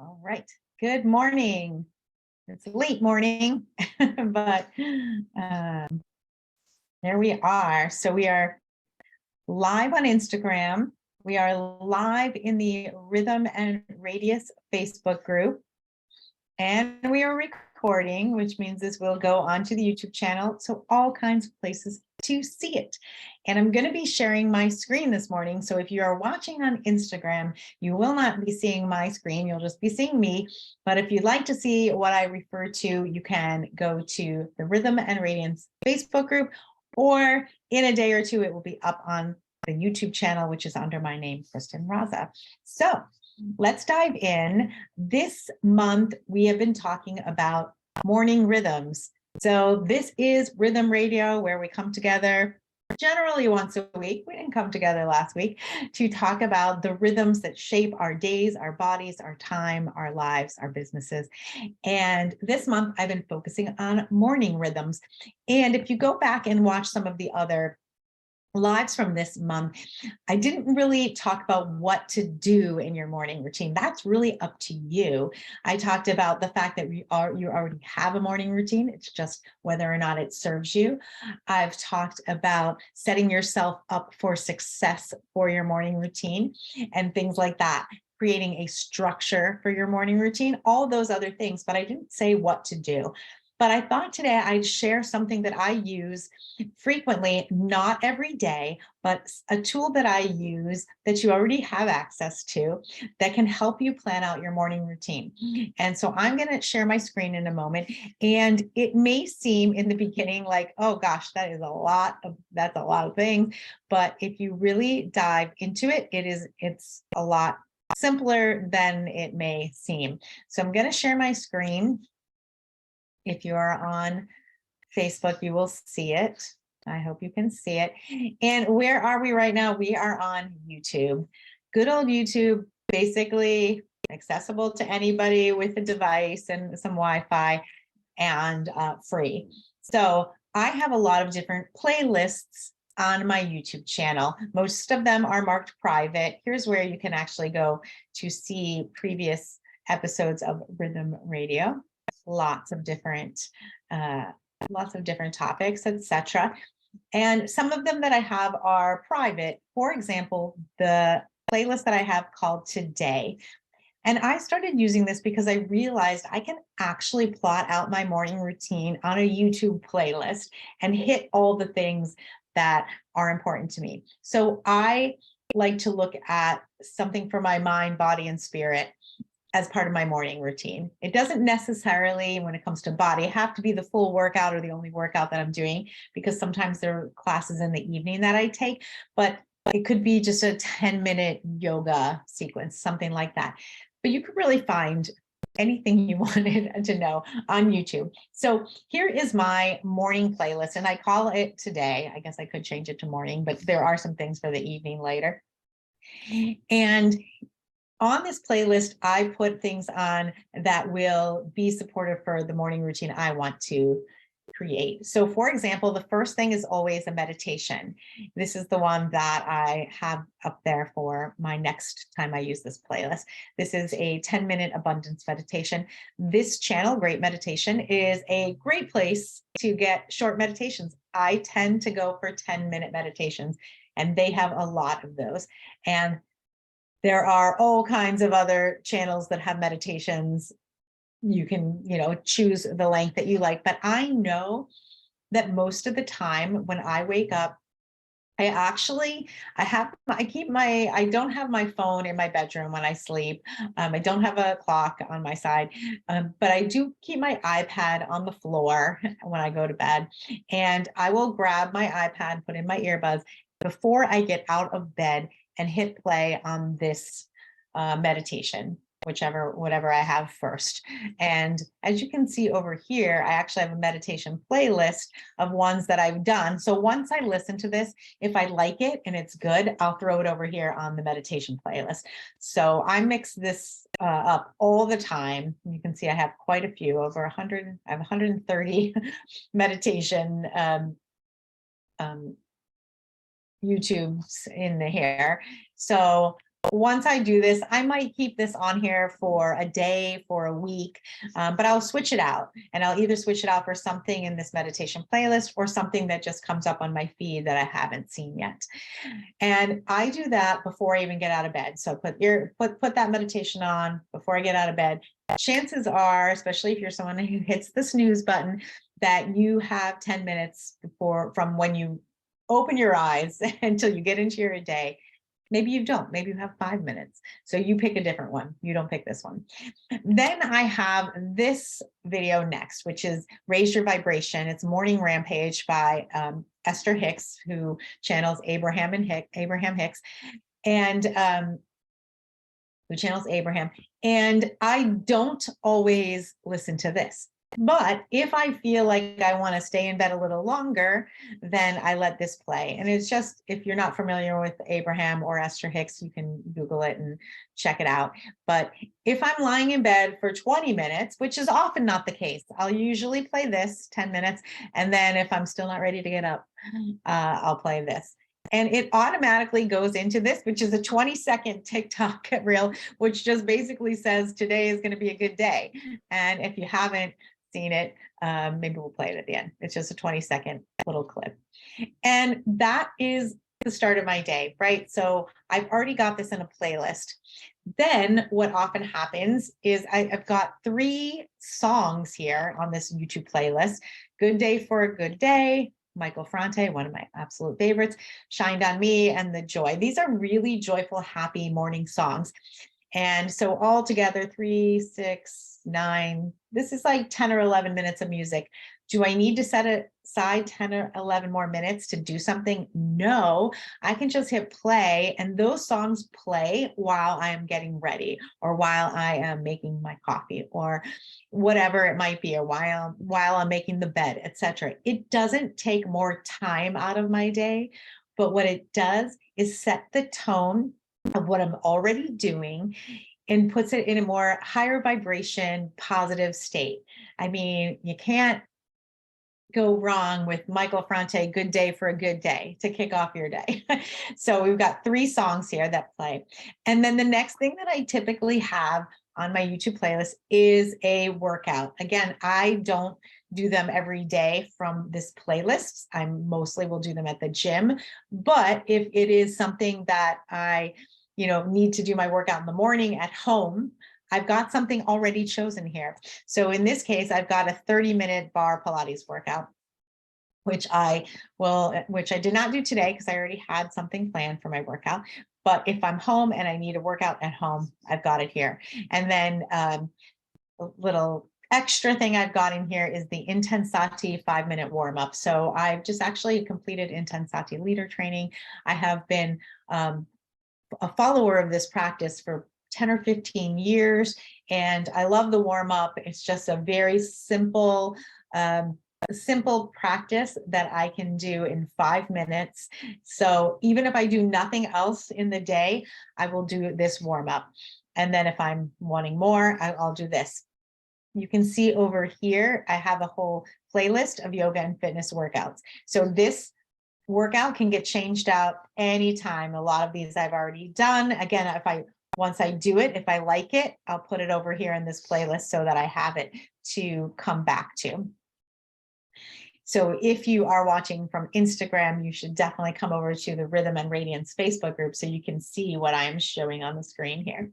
All right. Good morning. It's late morning, but there we are. So we are live on Instagram. We are live in the Rhythm and Radius Facebook group. And we are recording, which means this will go onto the YouTube channel. So all kinds of places to see it. And I'm going to be sharing my screen this morning. So if you are watching on Instagram, you will not be seeing my screen. You'll just be seeing me. But if you'd like to see what I refer to, you can go to the Rhythm and Radiance Facebook group, or in a day or two, it will be up on the YouTube channel, which is under my name, Kristen Raza. So let's dive in. This month, we have been talking about morning rhythms. So this is Rhythm Radio, where we come together generally once a week. We didn't come together last week to talk about the rhythms that shape our days, our bodies, our time, our lives, our businesses. And this month, I've been focusing on morning rhythms. And if you go back and watch some of the other lives from this month, I didn't really talk about what to do in your morning routine. That's really up to you. I talked about the fact that you already have a morning routine. It's just whether or not it serves you. I've talked about setting yourself up for success for your morning routine and things like that, creating a structure for your morning routine, all those other things, but I didn't say what to do. But I thought today I'd share something that I use frequently, not every day, but a tool that I use that you already have access to that can help you plan out your morning routine. And so I'm going to share my screen in a moment. And it may seem in the beginning like, oh gosh, that's a lot of things. But if you really dive into it, it's a lot simpler than it may seem. So I'm going to share my screen. If you are on Facebook, you will see it. I hope you can see it. And where are we right now? We are on YouTube. Good old YouTube, basically accessible to anybody with a device and some Wi-Fi, and free. So I have a lot of different playlists on my YouTube channel. Most of them are marked private. Here's where you can actually go to see previous episodes of Rhythm Radio. Lots of different topics, etc. And some of them that I have are private. For example, the playlist that I have called Today. And I started using this because I realized I can actually plot out my morning routine on a YouTube playlist and hit all the things that are important to me. So I like to look at something for my mind, body, and spirit as part of my morning routine. It doesn't necessarily, when it comes to body, have to be the full workout or the only workout that I'm doing, because sometimes there are classes in the evening that I take, but it could be just a 10-minute yoga sequence, something like that. But you could really find anything you wanted to know on YouTube. So here is my morning playlist, and I call it Today. I guess I could change it to morning, but there are some things for the evening later. And on this playlist, I put things on that will be supportive for the morning routine I want to create. So for example, the first thing is always a meditation. This is the one that I have up there for my next time I use this playlist. This is a 10-minute abundance meditation. This channel, Great Meditation, is a great place to get short meditations. I tend to go for 10-minute meditations, and they have a lot of those. And there are all kinds of other channels that have meditations. You can, choose the length that you like. But I know that most of the time when I wake up, I don't have my phone in my bedroom when I sleep. I don't have a clock on my side, but I do keep my iPad on the floor when I go to bed. And I will grab my iPad, put in my earbuds before I get out of bed and hit play on this meditation, whatever I have first. And as you can see over here, I actually have a meditation playlist of ones that I've done. So once I listen to this, if I like it and it's good, I'll throw it over here on the meditation playlist. So I mix this up all the time. You can see I have quite a few, over 100, I have 130 meditation YouTubes in the hair. So once I do this, I might keep this on here for a day, for a week, but I'll switch it out, and I'll either switch it out for something in this meditation playlist or something that just comes up on my feed that I haven't seen yet. And I do that before I even get out of bed. So put that meditation on before I get out of bed. Chances are, especially if you're someone who hits the snooze button, that you have 10 minutes from when you open your eyes until you get into your day. Maybe you don't, maybe you have 5 minutes. So you pick a different one. You don't pick this one. Then I have this video next, which is Raise Your Vibration. It's Morning Rampage by Esther Hicks, who channels Abraham Hicks, and who channels Abraham. And I don't always listen to this. But if I feel like I want to stay in bed a little longer, then I let this play. And it's just, if you're not familiar with Abraham or Esther Hicks, you can Google it and check it out. But if I'm lying in bed for 20 minutes, which is often not the case, I'll usually play this 10 minutes. And then if I'm still not ready to get up, I'll play this. And it automatically goes into this, which is a 20-second TikTok reel, which just basically says today is going to be a good day. And if you haven't seen it, maybe we'll play it at the end. It's just a 20-second little clip. And that is the start of my day, right? So I've already got this in a playlist. Then what often happens is I've got 3 songs here on this YouTube playlist. Good Day for a Good Day, Michael Franti, one of my absolute favorites, Shined on Me, and The Joy. These are really joyful, happy morning songs. And so all together, 3, 6, 9, this is like 10 or 11 minutes of music. Do I need to set aside 10 or 11 more minutes to do something? No, I can just hit play, and those songs play while I am getting ready, or while I am making my coffee, or whatever it might be, or while I'm making the bed, etc. It doesn't take more time out of my day, but what it does is set the tone of what I'm already doing and puts it in a more higher vibration, positive state. I mean, you can't go wrong with Michael Franti, Good Day for a Good Day, to kick off your day. So we've got 3 songs here that play. And then the next thing that I typically have on my YouTube playlist is a workout. Again, I don't do them every day from this playlist. I mostly will do them at the gym. But if it is something that I need to do my workout in the morning at home, I've got something already chosen here. So in this case, I've got a 30-minute bar Pilates workout, which I did not do today because I already had something planned for my workout. But if I'm home and I need a workout at home, I've got it here. And then a little extra thing I've got in here is the Intensati 5-minute warm-up. So I've just actually completed Intensati leader training. I have been a follower of this practice for 10 or 15 years, and I love the warm-up. It's just a very simple practice that I can do in 5 minutes. So even if I do nothing else in the day, I will do this warm-up. And then if I'm wanting more, I'll do this. You can see over here, I have a whole playlist of yoga and fitness workouts. So this workout can get changed out anytime. A lot of these I've already done. Again, once I do it, if I like it, I'll put it over here in this playlist so that I have it to come back to. So if you are watching from Instagram, you should definitely come over to the Rhythm and Radiance Facebook group so you can see what I'm showing on the screen here.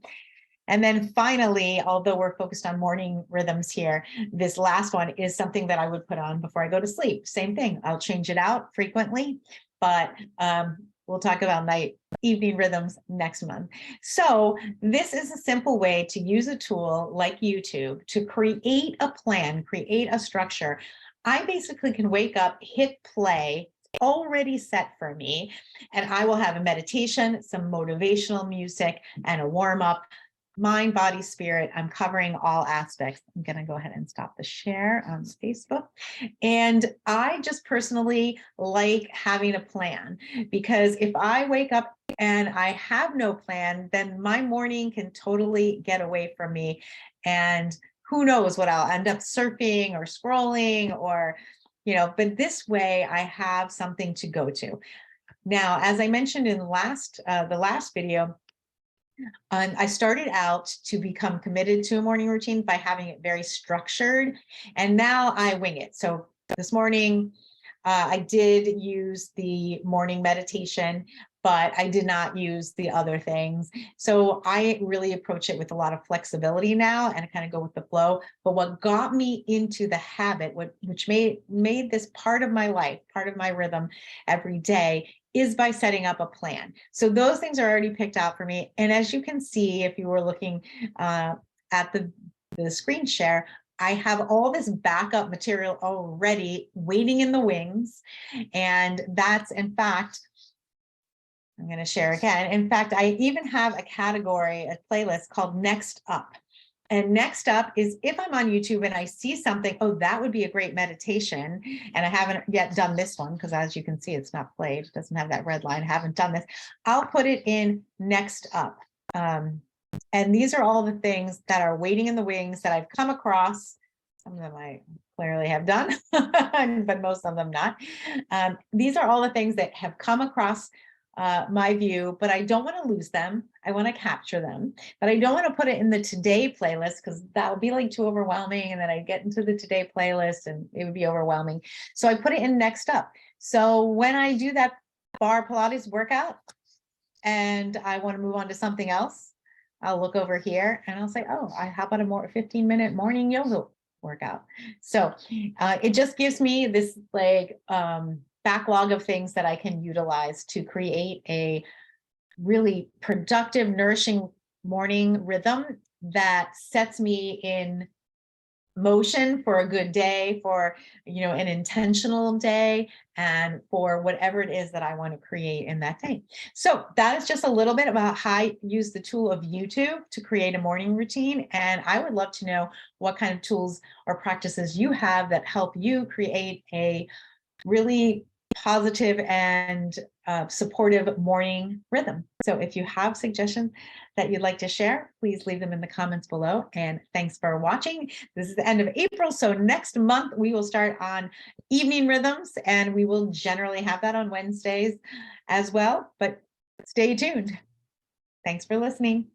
And then finally, although we're focused on morning rhythms here, this last one is something that I would put on before I go to sleep. Same thing, I'll change it out frequently, but we'll talk about evening rhythms next month. So this is a simple way to use a tool like YouTube to create a plan, create a structure. I basically can wake up, hit play, already set for me, and I will have a meditation, some motivational music, and a warm-up. Mind, body, spirit. I'm covering all aspects. I'm going to go ahead and stop the share on Facebook. And I just personally like having a plan, because if I wake up and I have no plan, then my morning can totally get away from me. And who knows what I'll end up surfing or scrolling or, but this way I have something to go to. Now, as I mentioned in the last video, I started out to become committed to a morning routine by having it very structured, and now I wing it. So this morning, I did use the morning meditation, but I did not use the other things. So I really approach it with a lot of flexibility now, and I kind of go with the flow. But what got me into the habit, which made this part of my life, part of my rhythm every day, is by setting up a plan. So those things are already picked out for me. And as you can see, if you were looking at the screen share, I have all this backup material already waiting in the wings. And that's, in fact, I'm going to share again. In fact, I even have a category, a playlist called Next Up. And next up is if I'm on YouTube and I see something, oh, that would be a great meditation. And I haven't yet done this one because, as you can see, it's not played. It doesn't have that red line. I haven't done this. I'll put it in Next Up. And these are all the things that are waiting in the wings that I've come across. Some of them I clearly have done, but most of them not. These are all the things that have come across my view, but I don't want to lose them. I want to capture them, but I don't want to put it in the today playlist because that would be like too overwhelming. And then I get into the today playlist and it would be overwhelming. So I put it in Next Up. So when I do that bar Pilates workout and I want to move on to something else, I'll look over here and I'll say, oh, how about a 15-minute morning yoga workout? So it just gives me this like backlog of things that I can utilize to create a really productive, nourishing morning rhythm that sets me in motion for a good day, for an intentional day, and for whatever it is that I want to create in that day. So that is just a little bit about how I use the tool of YouTube to create a morning routine. And I would love to know what kind of tools or practices you have that help you create a really positive and supportive morning rhythm. So if you have suggestions that you'd like to share, please leave them in the comments below. And thanks for watching. This is the end of April. So next month we will start on evening rhythms, and we will generally have that on Wednesdays as well. But stay tuned. Thanks for listening.